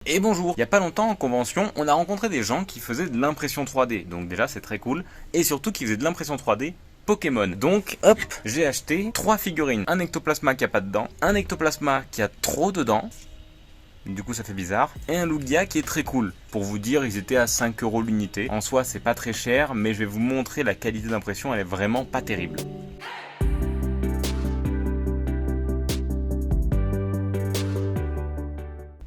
Et bonjour, il y a pas longtemps en convention, on a rencontré des gens qui faisaient de l'impression 3D, donc déjà c'est très cool, et surtout qui faisaient de l'impression 3D Pokémon. Donc hop, j'ai acheté 3 figurines, un ectoplasma qui a pas dedans, un ectoplasma qui a trop dedans, du coup ça fait bizarre, et un Lugia qui est très cool. Pour vous dire, ils étaient à 5 € l'unité. En soi c'est pas très cher, mais je vais vous montrer la qualité d'impression, elle est vraiment pas terrible.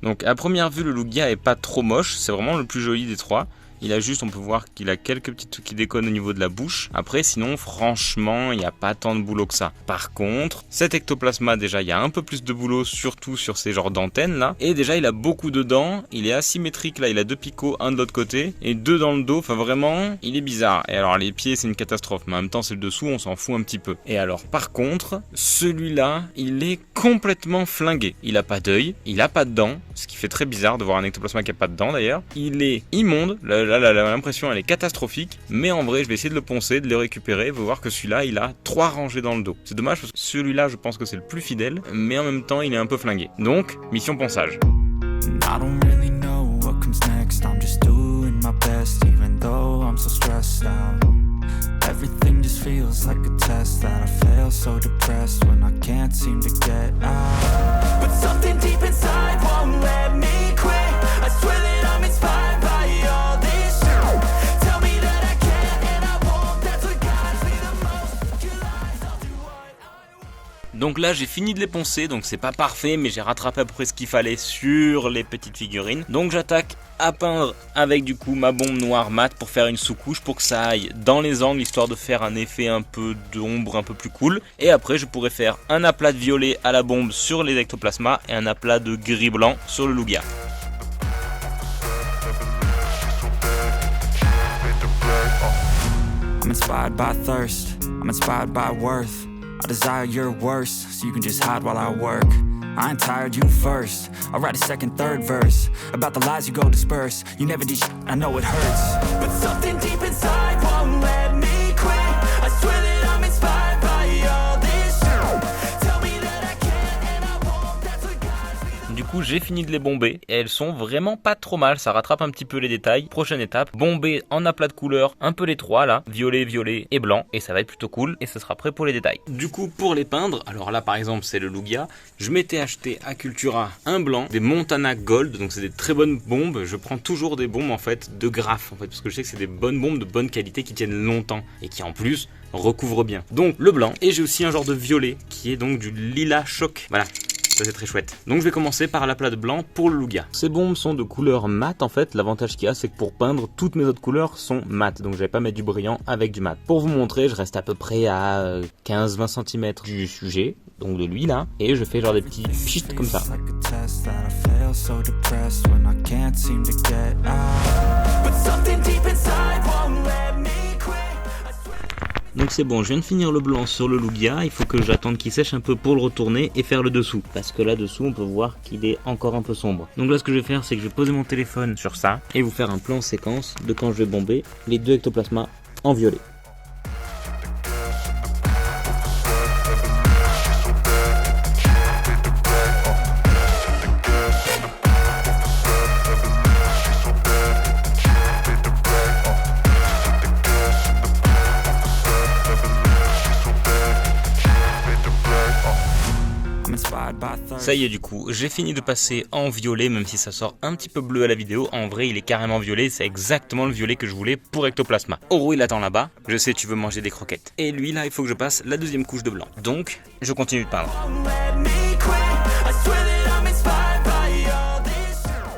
Donc à première vue, le Lugia est pas trop moche, c'est vraiment le plus joli des trois. Il a juste, on peut voir qu'il a quelques petits trucs qui déconnent au niveau de la bouche. Après, sinon, franchement, il n'y a pas tant de boulot que ça. Par contre, cet ectoplasma, déjà, il y a un peu plus de boulot, surtout sur ces genres d'antennes là. Et déjà, il a beaucoup de dents. Il est asymétrique là, il a 2 picots, un de l'autre côté et 2 dans le dos. Enfin, vraiment, il est bizarre. Et alors, les pieds, c'est une catastrophe. Mais en même temps, c'est le dessous, on s'en fout un petit peu. Et alors, par contre, celui-là, il est complètement flingué. Il a pas d'œil, il a pas de dents, ce qui fait très bizarre de voir un ectoplasma qui a pas de dents d'ailleurs. Il est immonde. L'impression elle est catastrophique, mais en vrai je vais essayer de le poncer, de le récupérer. Vous voir que celui-là il a 3 rangées dans le dos. C'est dommage parce que celui-là je pense que c'est le plus fidèle, mais en même temps il est un peu flingué. Donc mission ponçage. Everything just feels like a test that I fail, so depressed when I can't seem to get out. But something deep inside won't let me quit. I swear that I'm inspired by all this shit. Tell me that I can't and I won't. That's what guides me the most. You lies, I'll do what I want. Donc là j'ai fini de les poncer, donc c'est pas parfait, mais j'ai rattrapé à peu près ce qu'il fallait sur les petites figurines. Donc j'attaque à peindre avec du coup ma bombe noire mat pour faire une sous-couche pour que ça aille dans les angles, histoire de faire un effet un peu d'ombre un peu plus cool. Et après je pourrais faire un aplat de violet à la bombe sur les ectoplasmas et un aplat de gris blanc sur le Lugia. I'm inspired by thirst, I'm inspired by worth. I desire your worst, so you can just hide while I work. I ain't tired, you first. I'll write a second, third verse about the lies you go disperse. You never did shit, I know it hurts. But something deep inside won't let me quit. I swear that I'm inspired by all this shit. Tell me that I can't and I won't. That's what guides me. Du coup j'ai fini de les bomber et elles sont vraiment pas trop mal, ça rattrape un petit peu les détails. Prochaine étape, bomber en aplat de couleurs, un peu les trois là, violet, violet et blanc, et ça va être plutôt cool et ce sera prêt pour les détails. Du coup pour les peindre, alors là par exemple c'est le Lugia, je m'étais acheté à Cultura un blanc, des Montana Gold, donc c'est des très bonnes bombes. Je prends toujours des bombes en fait de graphe en fait, parce que je sais que c'est des bonnes bombes de bonne qualité qui tiennent longtemps et qui en plus recouvrent bien. Donc le blanc, et j'ai aussi un genre de violet qui est donc du lilas choc, voilà. Ça c'est très chouette. Donc je vais commencer par l'aplat de blanc pour le Lugia. Ces bombes sont de couleur mat en fait. L'avantage qu'il y a c'est que pour peindre, toutes mes autres couleurs sont mat. Donc je vais pas mettre du brillant avec du mat. Pour vous montrer, je reste à peu près à 15-20 cm du sujet, donc de lui là. Et je fais genre des petits pchit comme ça. Donc c'est bon, je viens de finir le blanc sur le Lugia, il faut que j'attende qu'il sèche un peu pour le retourner et faire le dessous. Parce que là dessous on peut voir qu'il est encore un peu sombre. Donc là ce que je vais faire c'est que je vais poser mon téléphone sur ça et vous faire un plan séquence de quand je vais bomber les 2 ectoplasmas en violet. Ça y est du coup, j'ai fini de passer en violet, même si ça sort un petit peu bleu à la vidéo. En vrai il est carrément violet, c'est exactement le violet que je voulais pour Ectoplasma. Oro il attend là-bas, je sais tu veux manger des croquettes. Et lui là il faut que je passe la deuxième couche de blanc. Donc je continue de peindre.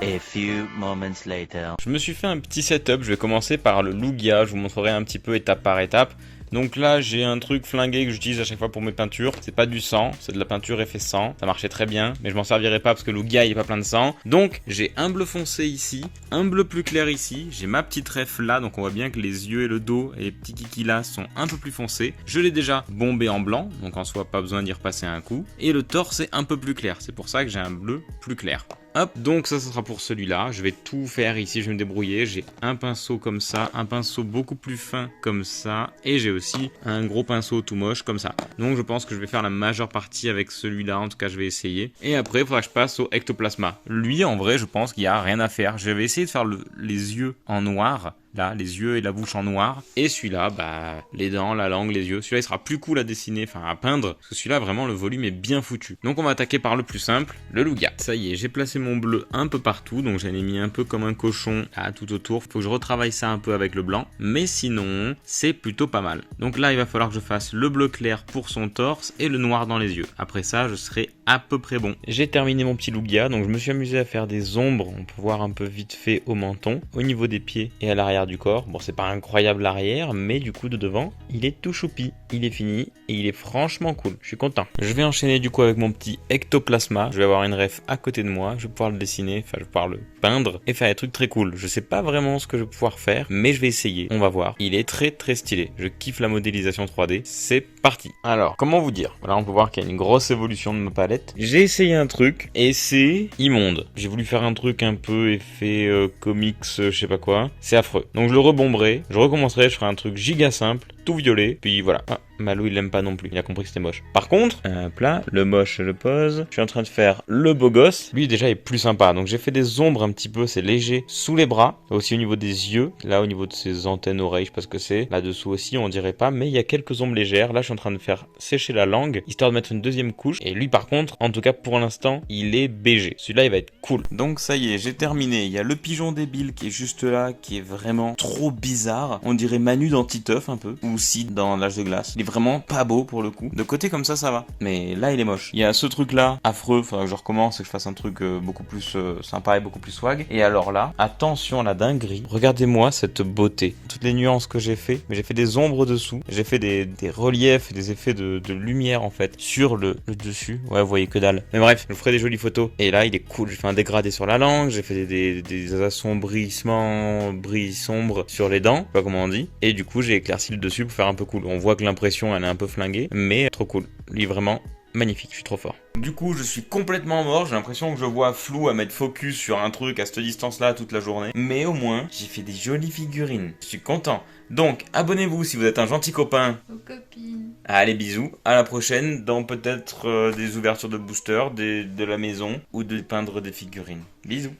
A few moments later. Je me suis fait un petit setup, je vais commencer par le Lugia, je vous montrerai un petit peu étape par étape. Donc là j'ai un truc flingué que j'utilise à chaque fois pour mes peintures. C'est pas du sang, c'est de la peinture effet sang. Ça marchait très bien, mais je m'en servirai pas parce que le Lugia il est pas plein de sang. Donc j'ai un bleu foncé ici, un bleu plus clair ici. J'ai ma petite ref là, donc on voit bien que les yeux et le dos et les petits kikis là sont un peu plus foncés. Je l'ai déjà bombé en blanc, donc en soi pas besoin d'y repasser un coup. Et le torse est un peu plus clair, c'est pour ça que j'ai un bleu plus clair. Hop, donc ça sera pour celui-là. Je vais tout faire ici, je vais me débrouiller. J'ai un pinceau comme ça, un pinceau beaucoup plus fin comme ça, et j'ai aussi un gros pinceau tout moche comme ça. Donc je pense que je vais faire la majeure partie avec celui-là, en tout cas je vais essayer. Et après il faudra que je passe au ectoplasma. Lui en vrai je pense qu'il n'y a rien à faire. Je vais essayer de faire les yeux en noir. Là, les yeux et la bouche en noir. Et celui-là, bah, les dents, la langue, les yeux. Celui-là, il sera plus cool à dessiner, enfin à peindre. Parce que celui-là, vraiment, le volume est bien foutu. Donc, on va attaquer par le plus simple, le Lugia. Ça y est, j'ai placé mon bleu un peu partout. Donc, j'en ai mis un peu comme un cochon là, tout autour. Faut que je retravaille ça un peu avec le blanc. Mais sinon, c'est plutôt pas mal. Donc là, il va falloir que je fasse le bleu clair pour son torse et le noir dans les yeux. Après ça, je serai à peu près bon. J'ai terminé mon petit Lugia. Donc, je me suis amusé à faire des ombres. On peut voir un peu vite fait au menton, au niveau des pieds et à l'arrière du corps. Bon, c'est pas incroyable l'arrière, mais du coup de devant, il est tout choupi, il est fini et il est franchement cool. Je suis content. Je vais enchaîner du coup avec mon petit ectoplasma. Je vais avoir une ref à côté de moi, je vais pouvoir le dessiner, enfin je vais pouvoir le peindre et faire des trucs très cool. Je sais pas vraiment ce que je vais pouvoir faire, mais je vais essayer. On va voir. Il est très très stylé. Je kiffe la modélisation 3D. C'est parti. Alors, comment vous dire? Là, on peut voir qu'il y a une grosse évolution de ma palette. J'ai essayé un truc et c'est immonde. J'ai voulu faire un truc un peu effet comics, je sais pas quoi. C'est affreux. Donc je le rebomberai, je recommencerai, je ferai un truc giga simple, tout violet, puis voilà. Ah, Malou il l'aime pas non plus, il a compris que c'était moche. Par contre, là, le moche je le pose, je suis en train de faire le beau gosse, lui déjà est plus sympa, donc j'ai fait des ombres un petit peu, c'est léger, sous les bras, aussi au niveau des yeux, là au niveau de ses antennes oreilles, je sais pas ce que c'est, là-dessous aussi on dirait pas, mais il y a quelques ombres légères, là je suis en train de faire sécher la langue, histoire de mettre une deuxième couche, et lui par contre, en tout cas pour l'instant, il est BG, celui-là il va être cool. Donc ça y est, j'ai terminé, il y a le pigeon débile qui est juste là, qui est vraiment trop bizarre, on dirait Manu dans Titeuf un peu, ou Sid dans l'âge de glace, il est vraiment pas beau pour le coup, de côté comme ça va, mais là il est moche. Il y a ce truc là, affreux, faudra que je recommence et que je fasse un truc beaucoup plus sympa et beaucoup plus swag, et alors là, attention à la dinguerie, regardez-moi cette beauté, toutes les nuances que j'ai fait, mais j'ai fait des ombres dessous, j'ai fait des reliefs et des effets de lumière en fait, sur le dessus, ouais vous voyez que dalle, mais bref, je vous ferai des jolies photos, et là il est cool, j'ai fait un dégradé sur la langue, j'ai fait des assombrissements, bris sombres sur les dents, je sais pas comment on dit, et du coup j'ai éclairci le dessus pour faire un peu cool. On voit que l'impression elle est un peu flinguée, mais trop cool. Lui vraiment magnifique, je suis trop fort. Du coup je suis complètement mort, j'ai l'impression que je vois flou à mettre focus sur un truc à cette distance là toute la journée, mais au moins j'ai fait des jolies figurines, je suis content. Donc abonnez-vous si vous êtes un gentil copain. Aux copines. Allez bisous, à la prochaine dans peut-être des ouvertures de booster, de la maison ou de peindre des figurines. Bisous.